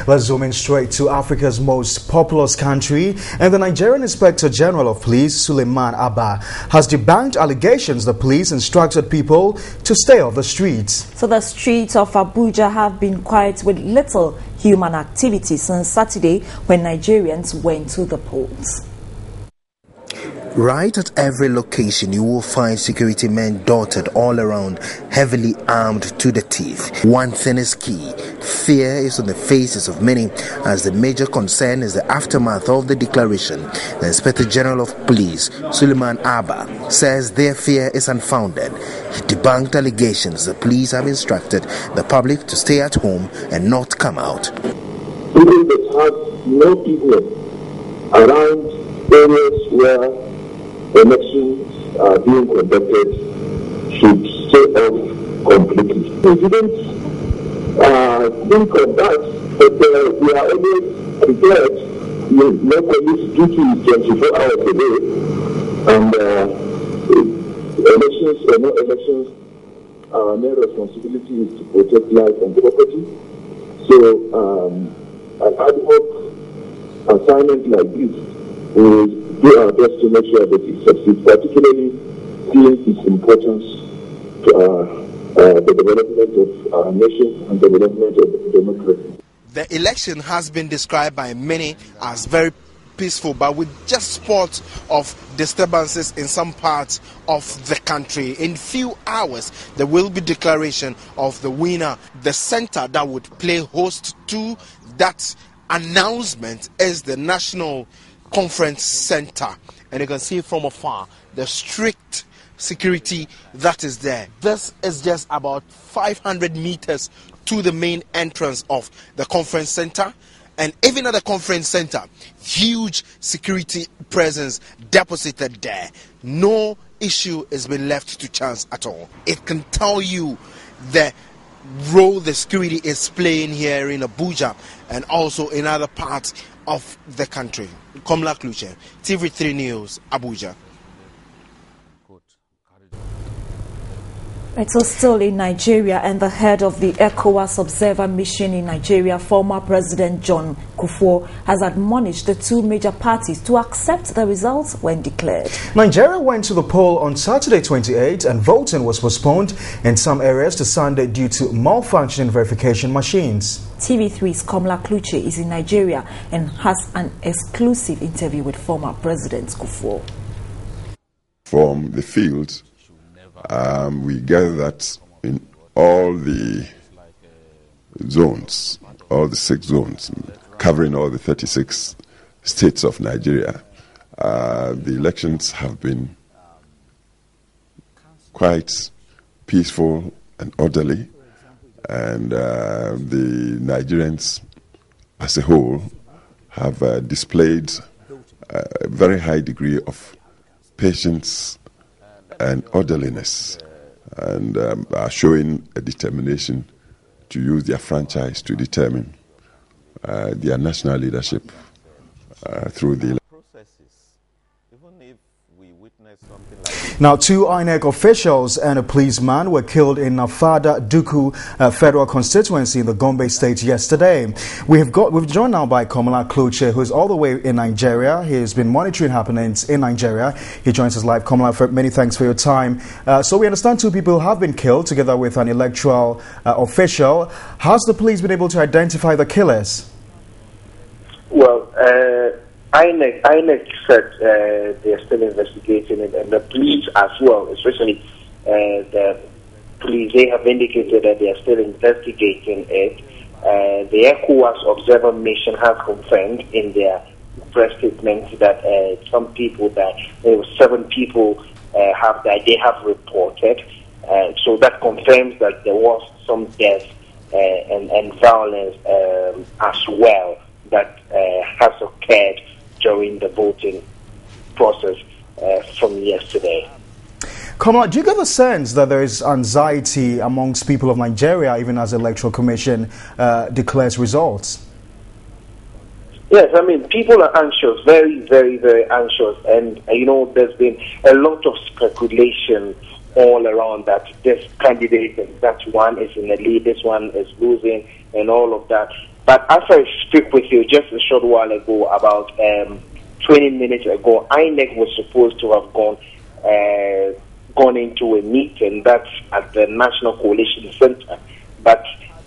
Let's zoom in straight to Africa's most populous country, and the Nigerian Inspector General of Police, Suleiman Abba, has debunked allegations the police instructed people to stay off the streets. So the streets of Abuja have been quiet with little human activity since Saturday when Nigerians went to the polls. Right at every location, you will find security men dotted all around, heavily armed to the teeth. One thing is key: fear is on the faces of many, as the major concern is the aftermath of the declaration. The Inspector General of Police, Suleiman Abba, says their fear is unfounded. He debunked allegations the police have instructed the public to stay at home and not come out. People that have no people around areas where elections are being conducted should stay off completely. We didn't think of that, but we are always prepared. No police duty is 24 hours a day, and elections or no elections, our main responsibility is to protect life and property. So an ad hoc assignment like this will do our best to make sure that it succeeds, particularly seeing its importance to the development of our nation and the development of democracy. The election has been described by many as very peaceful, but with just spots of disturbances in some parts of the country. In few hours, there will be declaration of the winner. The center that would play host to that announcement is the National Conference Center, and you can see from afar the strict security that is there. This is just about 500 meters to the main entrance of the conference center, and even at the conference center, huge security presence deposited there. No issue has been left to chance at all. It can tell you the role the security is playing here in Abuja and also in other parts of the country. Komla Kluche, TV3 News, Abuja. It's still in Nigeria, and the head of the ECOWAS Observer Mission in Nigeria, former President John Kufuor, has admonished the two major parties to accept the results when declared. Nigeria went to the poll on Saturday 28, and voting was postponed in some areas to Sunday due to malfunctioning verification machines. TV3's Komla Kluche is in Nigeria and has an exclusive interview with former President Kufuor. From the field, we gather that in all the zones, all the 6 zones, covering all the 36 states of Nigeria, the elections have been quite peaceful and orderly, and the Nigerians as a whole have displayed a very high degree of patience and orderliness, and are showing a determination to use their franchise to determine their national leadership through the Now, 2 INEC officials and a policeman were killed in Nafada Duku federal constituency in the Gombe state yesterday. We've joined now by Komla Kluche, who is all the way in Nigeria. He has been monitoring happenings in Nigeria. He joins us live. Komla, many thanks for your time. So we understand 2 people have been killed together with an electoral official. Has the police been able to identify the killers? Well, INEC said they are still investigating it, and the police as well, especially the police, they have indicated that they are still investigating it. The ECOWAS Observer Mission has confirmed in their press statement that some people died. There were 7 people have died. They have reported, so that confirms that there was some death and violence as well that has occurred during the voting process from yesterday. Komla, do you get the sense that there is anxiety amongst people of Nigeria, even as the Electoral Commission declares results? Yes, I mean, people are anxious, very, very, very anxious. And, there's been a lot of speculation all around that this candidate, that one is in the lead, this one is losing, and all of that. But after I speak with you just a short while ago, about 20 minutes ago, INEC was supposed to have gone into a meeting that's at the National Coalition Center. But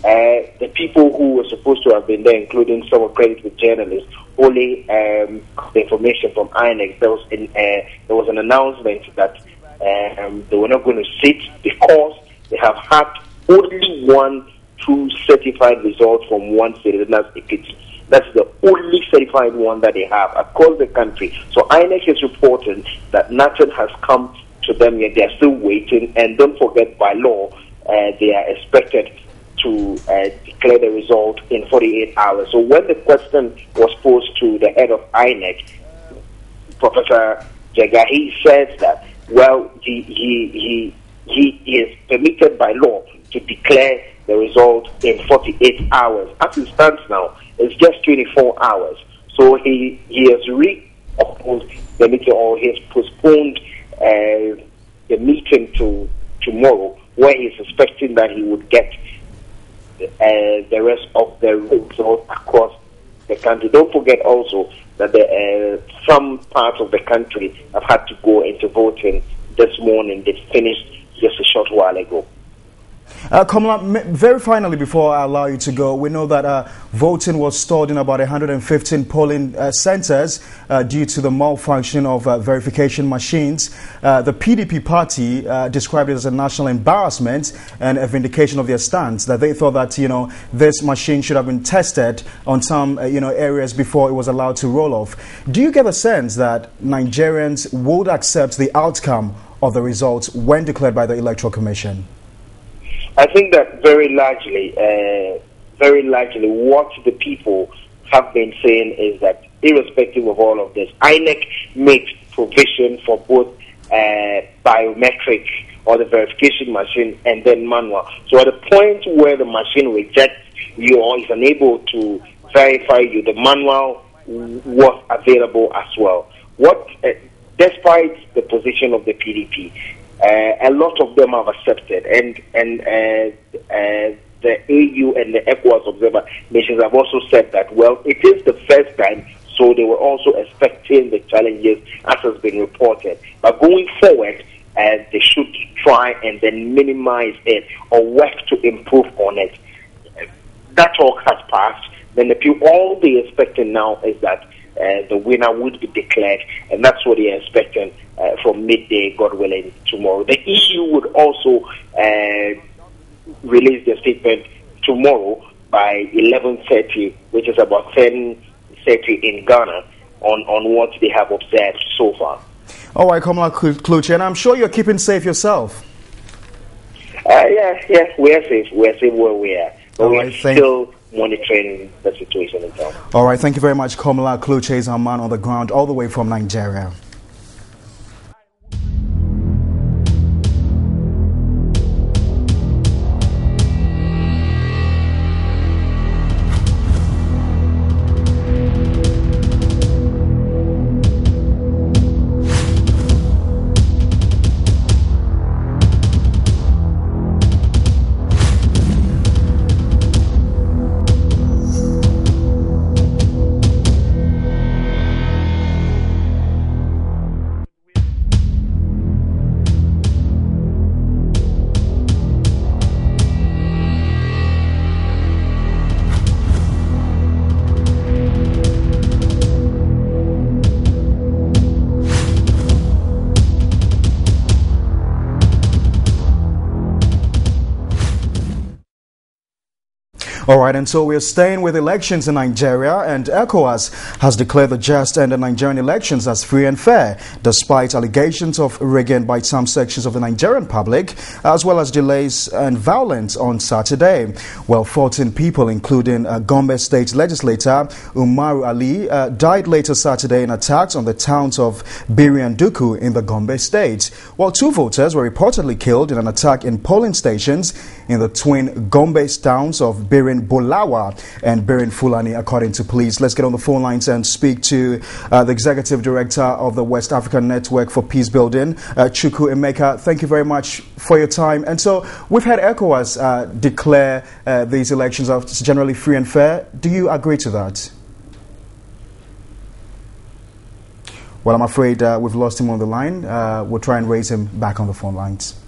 the people who were supposed to have been there, including some accredited journalists, only the information from INEC. There was an announcement that they were not going to sit because they have had only one true certified result from one city, and that's Ekiti. That's the only certified one that they have across the country. So INEC is reporting that nothing has come to them yet. They are still waiting, and don't forget, by law, they are expected to declare the result in 48 hours. So when the question was posed to the head of INEC, Professor Jega, he said that, well, he is permitted by law to declare the result in 48 hours. As it stands now, it's just 24 hours. So he has reopposed the meeting, or he has postponed the meeting to tomorrow, where he's expecting that he would get the rest of the results across the country. Don't forget also that some parts of the country have had to go into voting this morning. They finished just a short while ago. Kamala, very finally, before I allow you to go, we know that voting was stalled in about 115 polling centers due to the malfunction of verification machines. The PDP party described it as a national embarrassment and a vindication of their stance, that they thought that, this machine should have been tested on some, areas before it was allowed to roll off. Do you get a sense that Nigerians would accept the outcome of the results when declared by the Electoral Commission? I think that very largely, what the people have been saying is that, irrespective of all of this, INEC makes provision for both biometric, or the verification machine, and then manual. So at the point where the machine rejects you or is unable to verify you, the manual was available as well. Despite the position of the PDP, a lot of them have accepted, and the AU and the ECOWAS observer nations have also said that, well, it is the first time, so they were also expecting the challenges as has been reported. But going forward, they should try and then minimize it or work to improve on it. That talk has passed. Then all they're expecting now is that the winner would be declared, and that's what they are expecting from midday, God willing, tomorrow. The EU would also release their statement tomorrow by 11:30, which is about 10:30 in Ghana, on what they have observed so far. All right, Kamala Kluche, and I'm sure you're keeping safe yourself. Yeah, we are safe. We are safe where we are. But we are still monitoring the situation in town. All right, thank you very much. Kamala Kluche is our man on the ground all the way from Nigeria. All right, and so we're staying with elections in Nigeria, and ECOWAS has declared the just ended Nigerian elections as free and fair, despite allegations of rigging by some sections of the Nigerian public, as well as delays and violence on Saturday. Well, 14 people, including Gombe State legislator Umaru Ali, died later Saturday in attacks on the towns of Biri and Duku in the Gombe State, while 2 voters were reportedly killed in an attack in polling stations in the twin Gombe towns of Biri Birin Bolawa and Birin Fulani, according to police. Let's get on the phone lines and speak to the Executive Director of the West African Network for Peace Building, Chukwu Emeka. Thank you very much for your time. And so we've had ECOWAS declare these elections as generally free and fair. Do you agree to that? Well, I'm afraid we've lost him on the line. We'll try and raise him back on the phone lines.